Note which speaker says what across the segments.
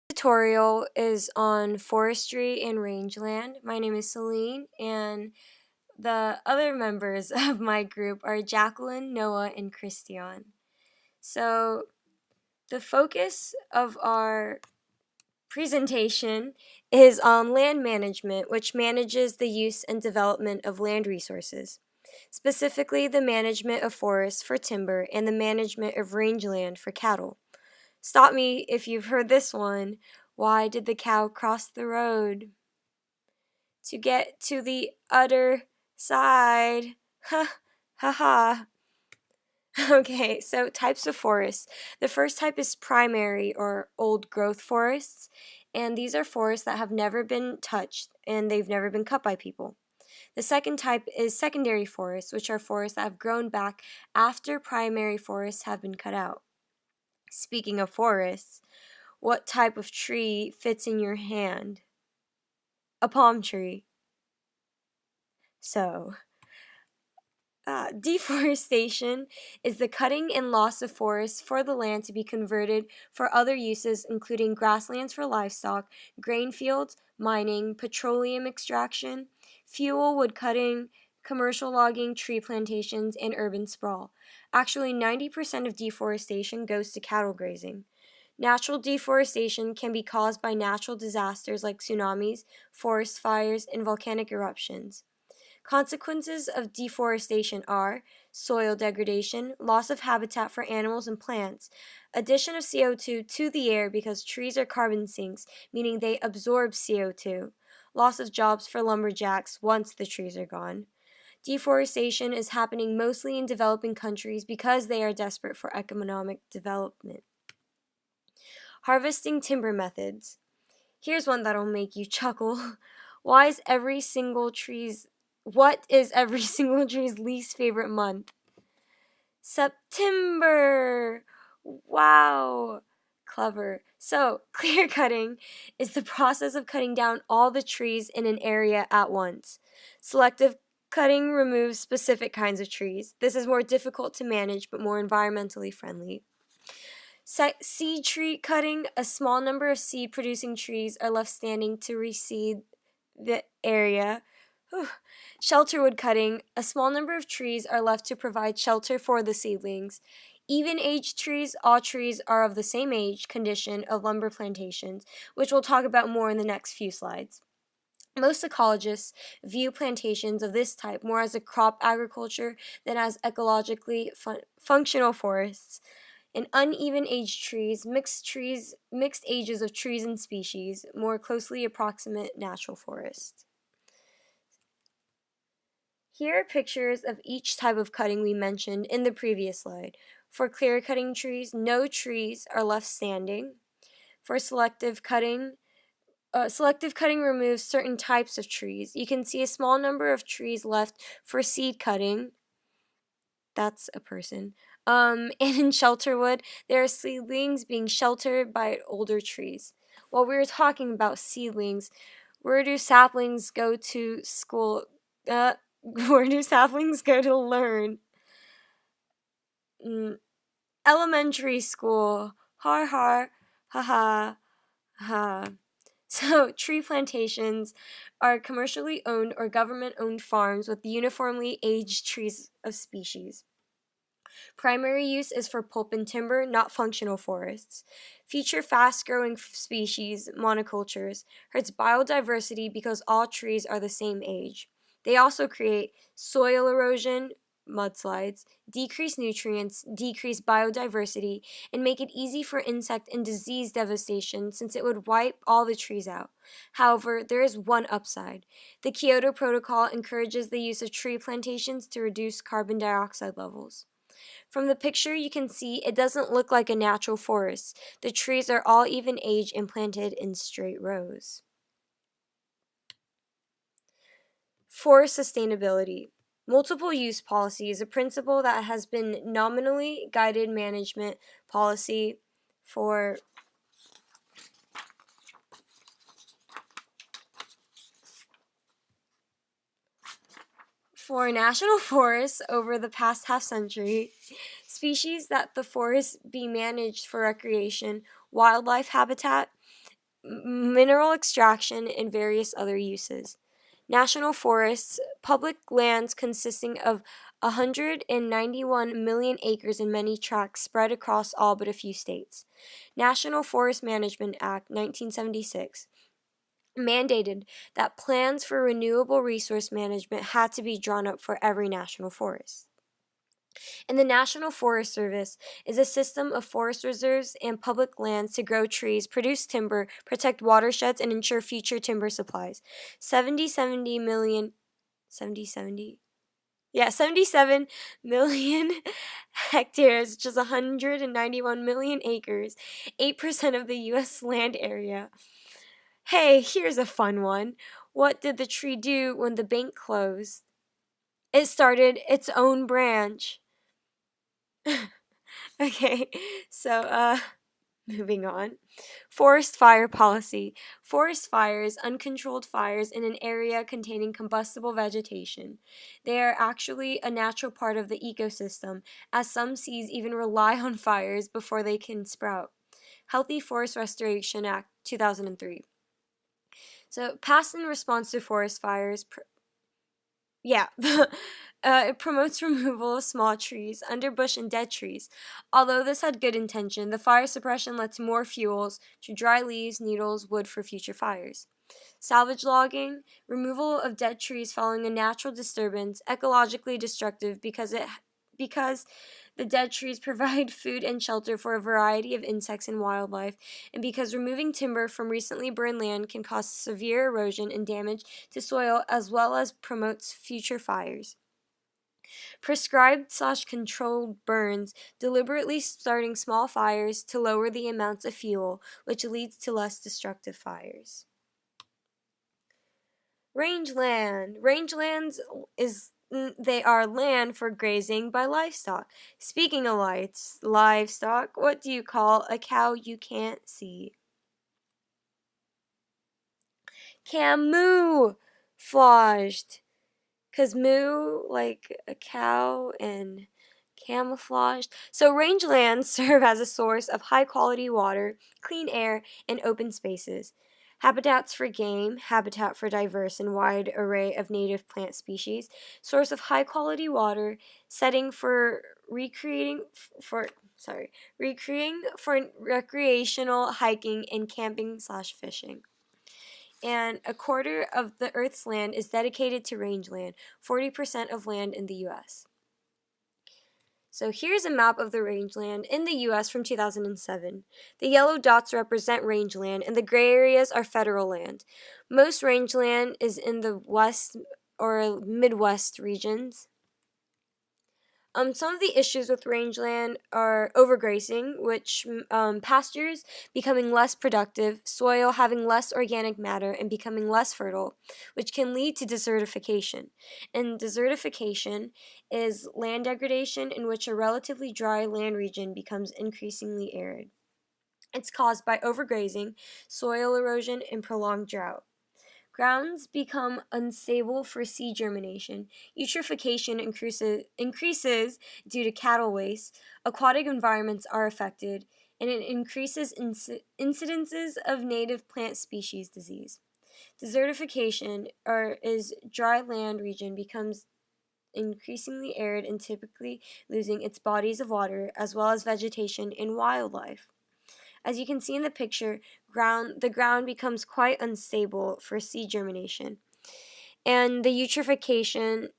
Speaker 1: Tutorial is on Forestry and Rangeland. My name is Celine, and the other members of my group are Jacqueline, Noah, and Christian. So, the focus of our presentation is on land management, which manages the use and development of land resources, specifically the management of forests for timber and the management of rangeland for cattle. Stop me if you've heard this one. Why did the cow cross the road? To get to the other side. Ha ha ha. Okay, so types of forests. The first type is primary or old growth forests, and these are forests that have never been touched and they've never been cut by people. The second type is secondary forests, which are forests that have grown back after primary forests have been cut out. Speaking of forests, what type of tree fits in your hand? A palm tree. So, deforestation is the cutting and loss of forests for the land to be converted for other uses, including grasslands for livestock, grain fields, mining, petroleum extraction, fuel, wood cutting, commercial logging, tree plantations, and urban sprawl. Actually, 90% of deforestation goes to cattle grazing. Natural deforestation can be caused by natural disasters like tsunamis, forest fires, and volcanic eruptions. Consequences of deforestation are soil degradation, loss of habitat for animals and plants, addition of CO2 to the air because trees are carbon sinks, meaning they absorb CO2, loss of jobs for lumberjacks once the trees are gone. Deforestation is happening mostly in developing countries because they are desperate for economic development. Harvesting timber methods. Here's one that'll make you chuckle. What is every single tree's least favorite month? September. Wow. Clever. So, clear cutting is the process of cutting down all the trees in an area at once. Selective cutting removes specific kinds of trees. This is more difficult to manage but more environmentally friendly. Seed tree cutting, a small number of seed producing trees are left standing to reseed the area. Shelterwood cutting, a small number of trees are left to provide shelter for the seedlings. Even aged trees, all trees are of the same age condition of lumber plantations, which we'll talk about more in the next few slides. Most ecologists view plantations of this type more as a crop agriculture than as ecologically functional forests. In uneven aged trees, mixed ages of trees and species, more closely approximate natural forests. Here are pictures of each type of cutting we mentioned in the previous slide. For clear cutting trees, no trees are left standing. For selective cutting removes certain types of trees. You can see a small number of trees left for seed cutting. That's a person. And in shelterwood, there are seedlings being sheltered by older trees. While we were talking about seedlings, where do saplings go to school? Where do saplings go to learn? Elementary school. Har har, ha ha, ha. So, tree plantations are commercially owned or government owned farms with uniformly aged trees of species. Primary use is for pulp and timber, not functional forests. Feature fast-growing species, monocultures, hurts biodiversity because all trees are the same age. They also create soil erosion, mudslides, decrease nutrients, decrease biodiversity, and make it easy for insect and disease devastation since it would wipe all the trees out. However, there is one upside. The Kyoto Protocol encourages the use of tree plantations to reduce carbon dioxide levels. From the picture you can see it doesn't look like a natural forest. The trees are all even age and planted in straight rows. Forest sustainability. Multiple use policy is a principle that has been nominally guided management policy for national forests over the past half century. Species that the forest be managed for recreation, wildlife habitat, mineral extraction, and various other uses. National forests, public lands consisting of 191 million acres in many tracts spread across all but a few states. National Forest Management Act 1976 mandated that plans for renewable resource management had to be drawn up for every national forest. And the National Forest Service is a system of forest reserves and public lands to grow trees, produce timber, protect watersheds, and ensure future timber supplies. 70 million, 70? Yeah, 77 million hectares, which is 191 million acres, 8% of the U.S. land area. Hey, here's a fun one. What did the tree do when the bank closed? It started its own branch. Okay, so, moving on. Forest fire policy. Forest fires, uncontrolled fires in an area containing combustible vegetation. They are actually a natural part of the ecosystem, as some seas even rely on fires before they can sprout. Healthy Forest Restoration Act 2003. So, passed in response to forest fires, it promotes removal of small trees, underbush, and dead trees. Although this had good intention, the fire suppression led to more fuels to dry leaves, needles, wood for future fires. Salvage logging, removal of dead trees following a natural disturbance, ecologically destructive because the dead trees provide food and shelter for a variety of insects and wildlife, and because removing timber from recently burned land can cause severe erosion and damage to soil as well as promotes future fires. Prescribed/controlled burns, deliberately starting small fires to lower the amounts of fuel, which leads to less destructive fires. Rangeland. Rangelands they are land for grazing by livestock. Speaking of livestock, what do you call a cow you can't see? Camouflaged. Because moo, like a cow, and camouflaged. So rangelands serve as a source of high quality water, clean air, and open spaces. Habitats for game, habitat for diverse and wide array of native plant species, source of high quality water, setting for recreating for recreational hiking and camping/fishing. And a quarter of the Earth's land is dedicated to rangeland, 40% of land in the U.S. So here's a map of the rangeland in the U.S. from 2007. The yellow dots represent rangeland, and the gray areas are federal land. Most rangeland is in the west or Midwest regions. Some of the issues with rangeland are overgrazing, which pastures becoming less productive, soil having less organic matter and becoming less fertile, which can lead to desertification. And desertification is land degradation in which a relatively dry land region becomes increasingly arid. It's caused by overgrazing, soil erosion, and prolonged drought. Grounds become unstable for seed germination. Eutrophication increases due to cattle waste. Aquatic environments are affected, and it increases incidences of native plant species disease. Desertification, is dry land region becomes increasingly arid and typically losing its bodies of water as well as vegetation and wildlife. As you can see in the picture, the ground becomes quite unstable for seed germination. And the eutrophication,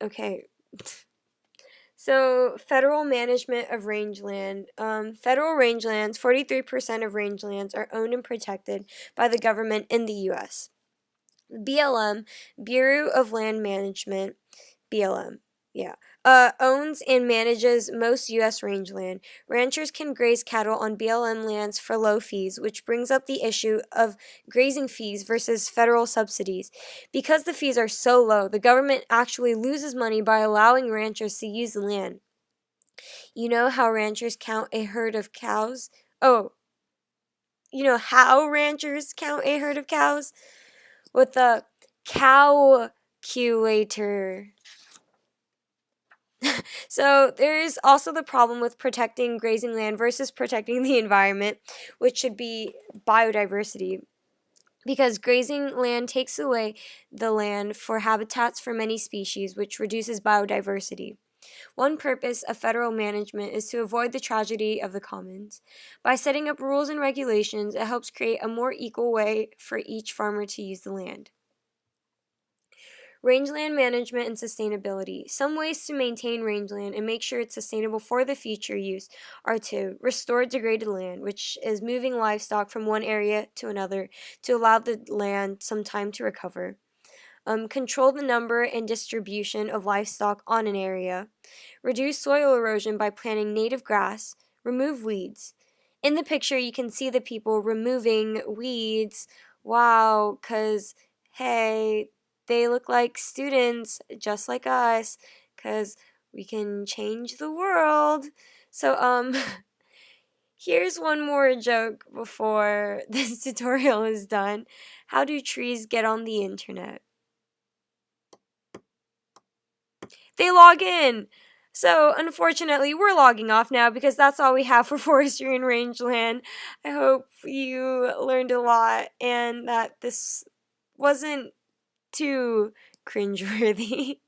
Speaker 1: okay. So, federal management of rangeland. Federal rangelands, 43% of rangelands are owned and protected by the government in the U.S. BLM, Bureau of Land Management, BLM, owns and manages most U.S. rangeland. Ranchers can graze cattle on BLM lands for low fees, which brings up the issue of grazing fees versus federal subsidies. Because the fees are so low, the government actually loses money by allowing ranchers to use the land. You know how ranchers count a herd of cows? Oh, you know how ranchers count a herd of cows? With a calculator. So there's also the problem with protecting grazing land versus protecting the environment, which should be biodiversity. Because grazing land takes away the land for habitats for many species, which reduces biodiversity. One purpose of federal management is to avoid the tragedy of the commons. By setting up rules and regulations, it helps create a more equal way for each farmer to use the land. Rangeland management and sustainability. Some ways to maintain rangeland and make sure it's sustainable for the future use are to restore degraded land, which is moving livestock from one area to another to allow the land some time to recover. Control the number and distribution of livestock on an area. Reduce soil erosion by planting native grass. Remove weeds. In the picture, you can see the people removing weeds. Wow, because, hey, they look like students just like us, because we can change the world. So, here's one more joke before this tutorial is done. How do trees get on the internet? They log in. So, unfortunately, we're logging off now because that's all we have for Forestry and Rangeland. I hope you learned a lot and that this wasn't too cringeworthy.